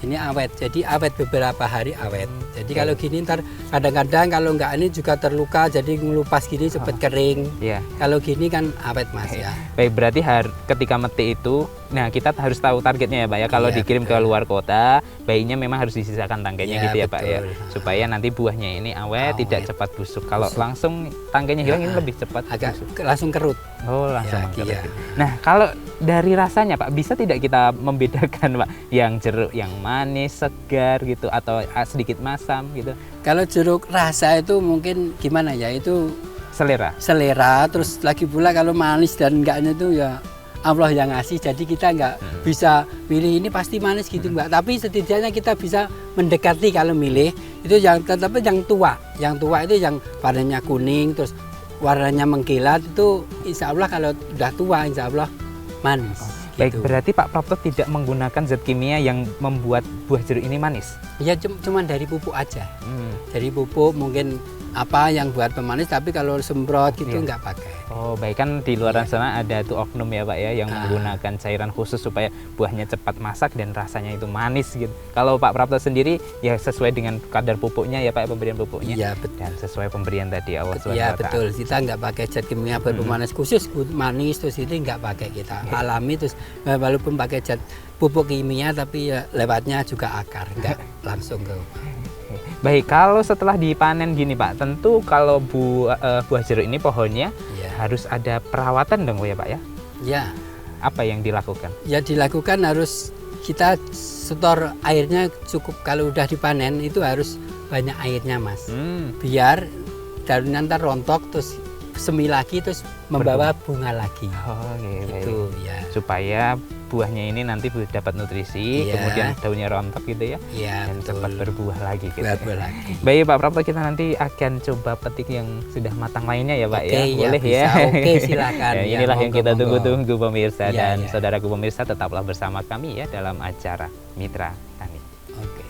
Ini awet, jadi awet beberapa hari awet. Jadi kalau gini ntar kadang-kadang kalau enggak ini juga terluka, jadi ngelupas gini cepat kering. Kalau gini kan awet Mas ya. Baik, berarti ketika metik itu, nah kita harus tahu targetnya ya Pak ya. Kalau dikirim ke luar kota, bayinya memang harus disisakan tangkainya gitu ya Pak ya. Supaya nanti buahnya ini awet, tidak cepat busuk. Kalau langsung tangkainya hilang ini lebih cepat busuk. Langsung kerut. Langsung kerut. Nah, kalau dari rasanya Pak, bisa tidak kita membedakan Pak yang jeruk yang manis, segar gitu atau sedikit masam gitu? Kalau jeruk rasa itu mungkin gimana ya, itu selera terus lagi pula kalau manis dan enggaknya itu ya Allah yang ngasih, jadi kita nggak bisa pilih ini pasti manis gitu Mbak, tapi setidaknya kita bisa mendekati kalau milih itu tetapi yang tua itu yang warnanya kuning terus warnanya mengkilat itu insya Allah kalau udah tua insya Allah manis. Baik, gitu. berarti Pak Prapto tidak menggunakan zat kimia yang membuat buah jeruk ini manis? Ya cuma dari pupuk aja. Dari pupuk mungkin apa yang buat pemanis, tapi kalau semprot gitu nggak pakai. Baik, kan di luar sana ada tuh oknum ya Pak ya yang menggunakan cairan khusus supaya buahnya cepat masak dan rasanya itu manis gitu. Kalau Pak Prapto sendiri ya sesuai dengan kadar pupuknya ya Pak, pemberian pupuknya. Iya betul. Dan sesuai pemberian tadi Allah SWT. Iya betul. Kita nggak pakai zat kimia buat pemanis khusus, manis terus itu nggak pakai kita. Alami terus walaupun pakai zat pupuk kimia tapi ya lewatnya juga akar, nggak langsung ke. Baik, kalau setelah dipanen gini Pak, tentu kalau buah jeruk ini pohonnya harus ada perawatan dong ya Pak ya? Ya. Apa yang dilakukan? Ya dilakukan harus kita setor airnya cukup, kalau udah dipanen itu harus banyak airnya Mas. Biar daunnya ntar rontok terus semi lagi terus membawa bunga lagi. Gitu ya. Supaya buahnya ini nanti dapat nutrisi, kemudian daunnya rontok gitu ya, dan cepat berbuah lagi gitu. Baik Pak Prapto, kita nanti akan coba petik yang sudah matang lainnya ya Pak ya, boleh ya? Oke, silakan. Inilah yang kita tunggu-tunggu pemirsa, dan saudaraku pemirsa tetaplah bersama kami ya dalam acara Mitra Tani. Oke.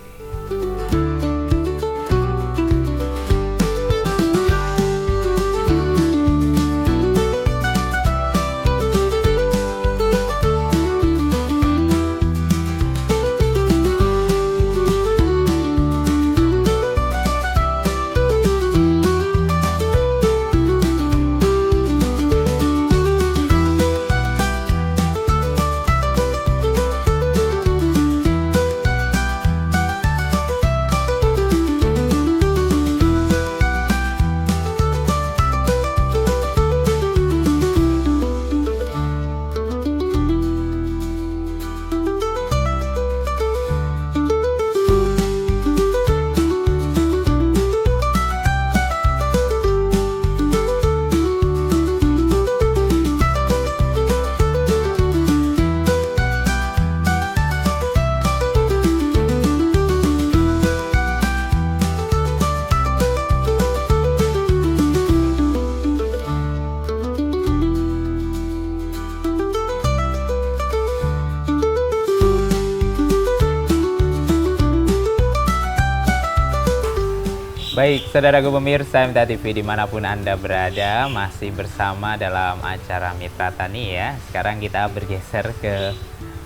Baik, saudaraku pemirsa MTA TV dimanapun Anda berada, masih bersama dalam acara Mitra Tani ya. Sekarang kita bergeser ke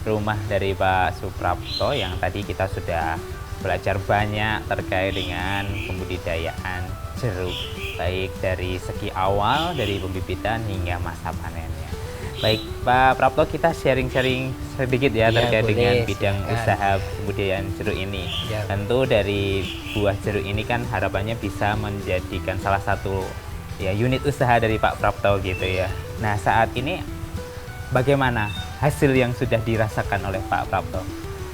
rumah dari Pak Suprapto yang tadi kita sudah belajar banyak terkait dengan pembudidayaan jeruk, baik dari segi awal, dari pembibitan hingga masa panennya. Baik, Pak Prapto, kita sharing-sharing sedikit ya terkait boleh, dengan bidang silakan. usaha pembudidayaan jeruk ini. Ya. Tentu dari buah jeruk ini kan harapannya bisa menjadikan salah satu ya unit usaha dari Pak Prapto gitu ya. Nah, saat ini bagaimana hasil yang sudah dirasakan oleh Pak Prapto?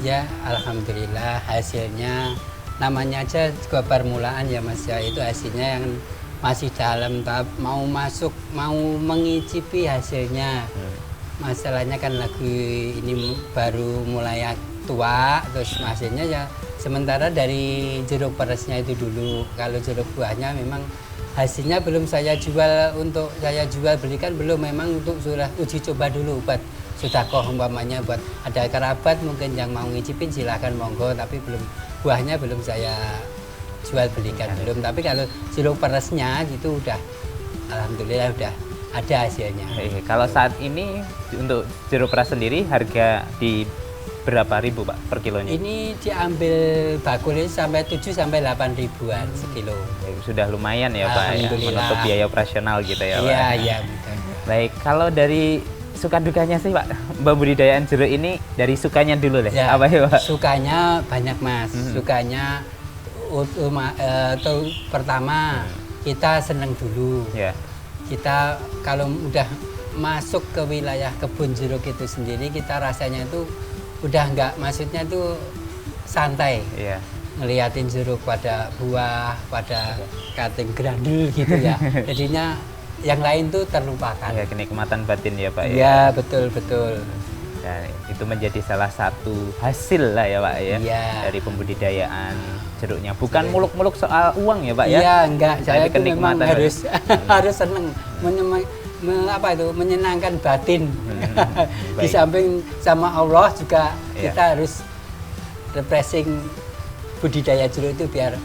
Ya, alhamdulillah hasilnya namanya aja juga permulaan ya Mas ya, itu hasilnya yang masih dalam tahap mau masuk, mau mengicipi hasilnya. Masalahnya kan lagi ini baru mulai tua, terus hasilnya ya sementara dari jeruk peresnya itu dulu. Kalau jeruk buahnya memang hasilnya belum saya jual, untuk saya jual belikan belum, memang untuk sudah uji coba dulu buat sudakoh umpamanya, buat ada kerabat mungkin yang mau ngicipin silahkan monggo, tapi belum, buahnya belum saya jual belikan belum. Tapi kalau jeruk peresnya gitu udah alhamdulillah udah ada hasilnya. Kalau saat ini untuk jeruk peras sendiri harga di berapa ribu Pak per kilonya? Ini diambil bakul ini sampai 7 sampai 8 ribuan sekilo. Sudah lumayan ya Pak ya, Alhamdulillah. menutup biaya operasional gitu ya Pak. Iya, iya betul. Baik, kalau dari suka dukanya sih Pak, pembudidayaan jeruk ini dari sukanya dulu deh. Ya, Apa ya Pak? sukanya banyak Mas. Sukanya pertama kita seneng dulu. Ya. Kita kalau udah masuk ke wilayah kebun jeruk itu sendiri, kita rasanya itu udah nggak, maksudnya itu santai. Iya. Ngeliatin jeruk pada buah, pada cutting grandul gitu ya. Jadinya yang lain tuh terlupakan. Ya, kenikmatan batin ya Pak ya. Iya, betul betul. Dan itu menjadi salah satu hasil lah ya Pak ya, Iya. dari pembudidayaan jeruknya. Bukan muluk-muluk soal uang ya Pak ya. Iya, enggak. Saya Tapi tuh memang kenikmatan, harus harus seneng, menyenangkan batin. Di Baik. samping sama Allah juga Iya. kita harus refreshing budidaya jeruk itu biar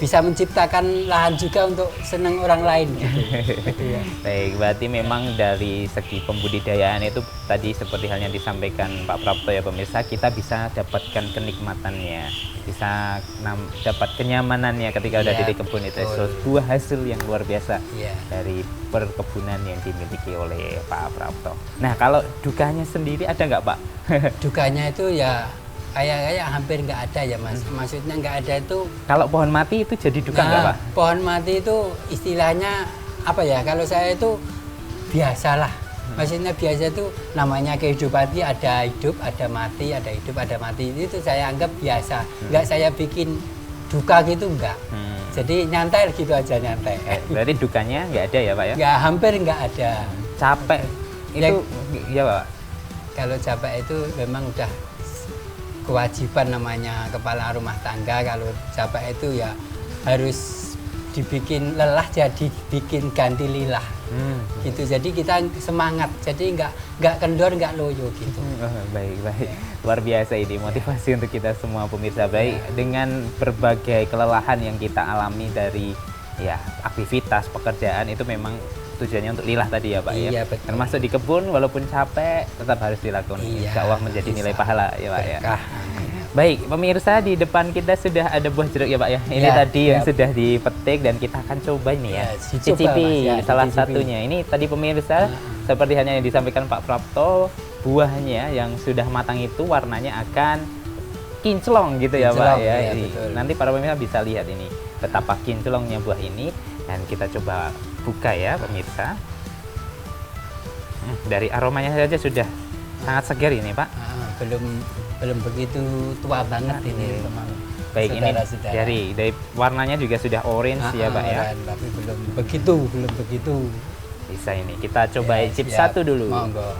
bisa menciptakan lahan juga untuk senang orang lain gitu. Gitu ya. Baik, berarti memang dari segi pembudidayaan itu tadi seperti halnya disampaikan Pak Prapto ya pemirsa, kita bisa dapatkan kenikmatannya, bisa dapat kenyamanannya ketika ada Iya, di kebun itu. betul. Sebuah hasil yang luar biasa Iya. dari perkebunan yang dimiliki oleh Pak Prapto. Nah, kalau dukanya sendiri ada nggak Pak? Dukanya itu ya kayak hampir nggak ada ya Mas. Maksudnya nggak ada itu. Kalau pohon mati itu jadi duka nggak Pak? Pohon mati itu istilahnya apa ya? Kalau saya itu biasalah. Maksudnya biasa itu namanya kehidupan, ada hidup, ada mati, ada hidup, ada mati. Itu saya anggap biasa. Nggak saya bikin duka gitu enggak. Jadi nyantai gitu aja, nyantai. Berarti dukanya nggak ada ya Pak ya? Nggak, hampir nggak ada. Capek itu ya Pak? Kalau capek itu memang udah kewajiban namanya kepala rumah tangga. Kalau capek itu ya harus dibikin lelah, jadi bikin ganti lilah gitu. Jadi kita semangat, jadi nggak kendor, nggak loyo gitu. Baik luar biasa ini motivasi untuk kita semua pemirsa. Baik, dengan berbagai kelelahan yang kita alami dari ya aktivitas pekerjaan, itu memang tujuannya untuk lilah tadi ya Pak ya. Iya, betul. Termasuk di kebun walaupun capek tetap harus dilakukan. Iya, Insya Allah menjadi nilai pahala ya Pak ya. Berkah. Baik, pemirsa, di depan kita sudah ada buah jeruk ya Pak ya. Ini Ya, tadi yang ya. sudah dipetik dan kita akan coba ini ya. Ya, dicoba, Cicipi Mas, ya, salah dicicipi. satunya. Ini tadi pemirsa, seperti halnya yang disampaikan Pak Prapto, buahnya yang sudah matang itu warnanya akan kinclong gitu ya Pak Kinclong, ya. ya, Ini. betul. Nanti para pemirsa bisa lihat ini betapa kinclongnya buah ini, dan kita coba buka ya pemirsa. Dari aromanya saja sudah sangat segar ini Pak. Belum begitu tua banget ini teman. Baik, ini dari warnanya juga sudah orange ya Pak ya. Tapi belum begitu. Bisa ini kita coba Ya, icip siap. satu dulu. Monggo.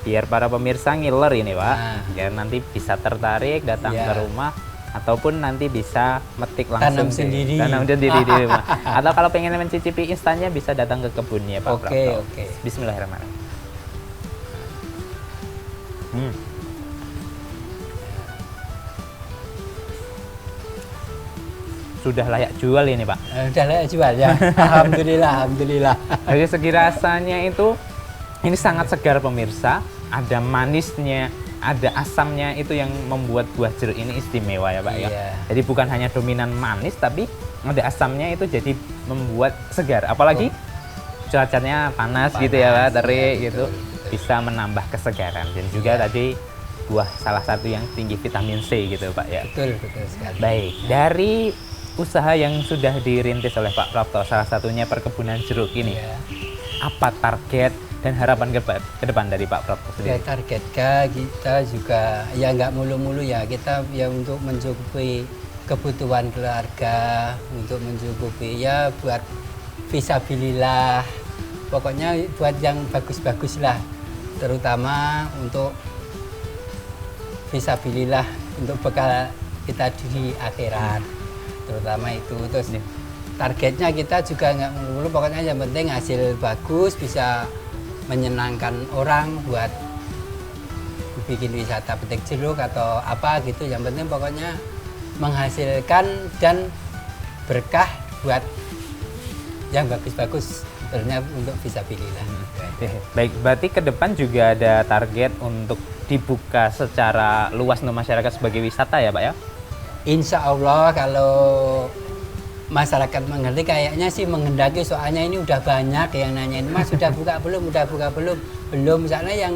Biar para pemirsa ngiler ini Pak. Nah. Biar nanti bisa tertarik datang Ya. ke rumah, ataupun nanti bisa metik langsung Tanam sendiri. di rumah. Atau kalau pengen mencicipi instannya bisa datang ke kebunnya Pak Oke, Prapto. oke. Bismillahirrahmanirrahim. sudah layak jual ini Pak. Udah layak jual ya. Alhamdulillah, alhamdulillah. Dari segi rasanya itu ini sangat segar pemirsa, ada manisnya, ada asamnya, itu yang membuat buah jeruk ini istimewa ya Pak ya. Iya. Jadi bukan hanya dominan manis tapi ada asamnya, itu jadi membuat segar. Apalagi cuacanya panas gitu ya Pak, terik iya, gitu, betul. bisa menambah kesegaran. Dan juga Iya. tadi buah salah satu yang tinggi vitamin C gitu Pak ya. Betul, betul sekali. Baik, dari usaha yang sudah dirintis oleh Pak Prapto, salah satunya perkebunan jeruk ini, Ya. apa target dan harapan ke depan dari Pak Prapto Ya, sendiri? targetkan kita juga ya nggak mulu-mulu ya, kita ya untuk mencukupi kebutuhan keluarga, untuk mencukupi ya buat fisabilillah, pokoknya buat yang bagus-bagus lah, terutama untuk fisabilillah, untuk bekal kita di akhirat, terutama itu. Terus Ya. targetnya kita juga nggak mulu-mulu, pokoknya yang penting hasil bagus, bisa menyenangkan orang buat bikin wisata petik jeruk atau apa gitu. Yang penting pokoknya menghasilkan dan berkah buat yang bagus-bagus, sebenarnya untuk fisabilillah. Baik, berarti ke depan juga ada target untuk dibuka secara luas untuk masyarakat sebagai wisata ya Pak ya? Insya Allah kalau masyarakat mengerti, kayaknya sih menghendaki, soalnya ini udah banyak yang nanyain, Mas sudah buka belum, udah buka belum, belum. Misalnya yang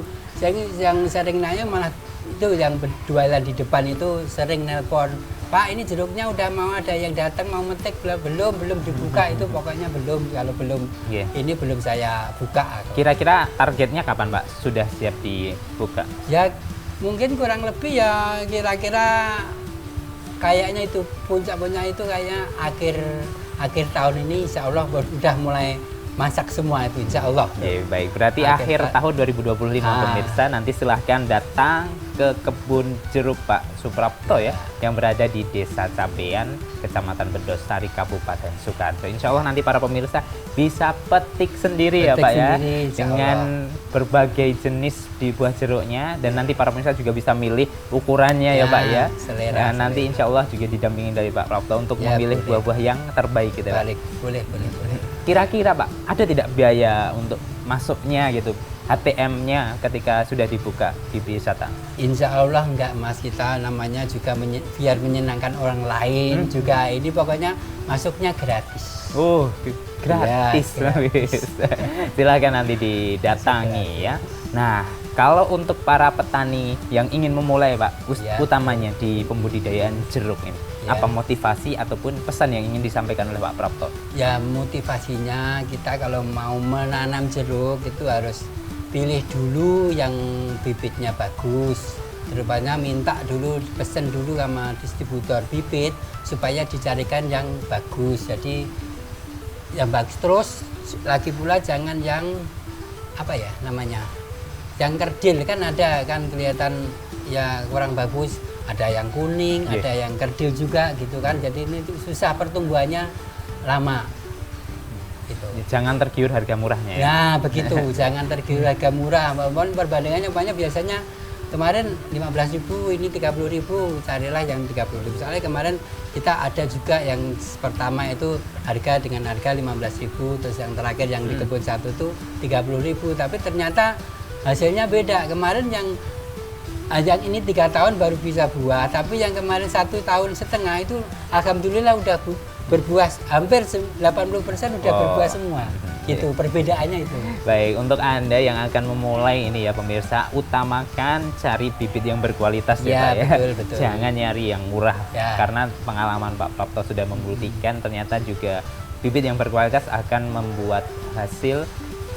sering nanya malah itu yang berjualan di depan itu sering nelpon, Pak ini jeruknya udah mau ada yang datang mau metik, belum dibuka, itu pokoknya belum, kalau belum Iya. ini belum saya buka. Kira-kira targetnya kapan Pak sudah siap dibuka? Ya mungkin kurang lebih ya kira-kira kayaknya itu puncak-puncak itu kayaknya akhir tahun ini insya Allah udah mulai masak semua itu insya Allah. Oke, baik. Berarti Akhir akhir tahun 2025 pemirsa, nanti silahkan datang ke kebun jeruk Pak Suprapto ya, yang berada di Desa Cabean, Kecamatan Bedosari, Kabupaten Sukoharjo. Insya Allah nanti para pemirsa bisa petik sendiri ya Petik Pak ya, sendiri, insya dengan berbagai jenis di buah jeruknya, dan nanti para pemirsa juga bisa milih ukurannya ya, Ya, Pak ya. selera, Dan nanti selera. insya Allah juga didampingi dari Pak Prapto untuk Ya, memilih boleh. buah-buah yang terbaik gitu ya Pak. Balik, boleh. Kira-kira Pak, ada tidak biaya untuk masuknya gitu, HTM-nya ketika sudah dibuka di wisata? Insya Allah enggak Mas, kita namanya juga biar menyenangkan orang lain juga, ini pokoknya masuknya gratis. Gratis. Ya, gratis. Silakan nanti didatangi ya. Nah, kalau untuk para petani yang ingin memulai Pak, Ya. utamanya di pembudidayaan jeruk ini, Ya. apa motivasi ataupun pesan yang ingin disampaikan oleh Pak Prapto? Ya motivasinya kita kalau mau menanam jeruk itu harus pilih dulu yang bibitnya bagus. Terutama minta dulu, pesen dulu sama distributor bibit supaya dicarikan yang bagus. Jadi yang bagus, terus lagi pula jangan yang apa ya namanya, yang kerdil, kan ada kan kelihatan ya kurang bagus, ada yang kuning, Iya. ada yang kerdil juga gitu kan. Jadi ini tuh susah pertumbuhannya, lama gitu. Jangan tergiur harga murahnya ya. Nah begitu, jangan tergiur harga murah. Walaupun perbandingannya banyak, biasanya kemarin 15.000, ini 30.000, carilah yang 30.000. Soalnya kemarin kita ada juga yang pertama itu harga dengan harga 15.000, terus yang terakhir yang di kebun satu tuh 30.000. Tapi ternyata hasilnya beda. Kemarin yang ini 3 tahun baru bisa buah, tapi yang kemarin 1,5 tahun itu alhamdulillah udah berbuah, hampir 80% udah Oh. berbuah semua. Gitu perbedaannya itu. Baik, untuk Anda yang akan memulai ini ya pemirsa, utamakan cari bibit yang berkualitas ya, Ya, Pak ya. betul. Jangan nyari yang murah, Ya. karena pengalaman Pak Prapto sudah membuktikan ternyata juga bibit yang berkualitas akan membuat hasil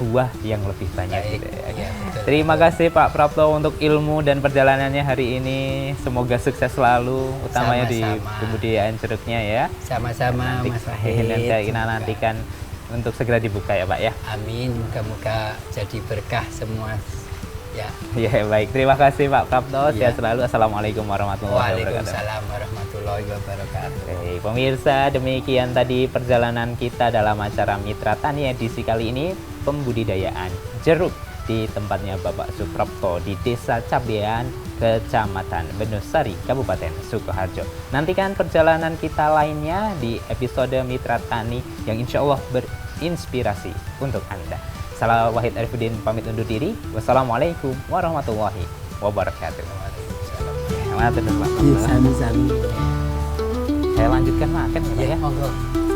buah yang lebih banyak Baik. gitu ya. Ya, betul. Terima kasih Pak Prapto untuk ilmu dan perjalanannya hari ini. Semoga sukses selalu, utamanya di Sama-sama. pembudidayaan jeruknya ya. Sama-sama Mas Wahid. Nanti kita Semoga. nantikan untuk segera dibuka ya Pak ya. Amin, moga-moga jadi berkah semua. Ya. Ya baik, terima kasih Pak Prapto. Ya. Sehat selalu. Assalamualaikum warahmatullahi wabarakatuh. Waalaikumsalam warahmatullahi wabarakatuh. Oke, pemirsa, demikian tadi perjalanan kita dalam acara Mitra Tani edisi kali ini, pembudidayaan jeruk di tempatnya Bapak Suprapto di Desa Cabean, Kecamatan Benusari, Kabupaten Sukoharjo. Nantikan perjalanan kita lainnya di episode Mitra Tani yang insya Allah berinspirasi untuk Anda. Salah Wahid Arifudin pamit undur diri. Wassalamualaikum warahmatullahi wabarakatuh. Sami-sami. Saya lanjutkan makan ya, Pak ya. Monggo.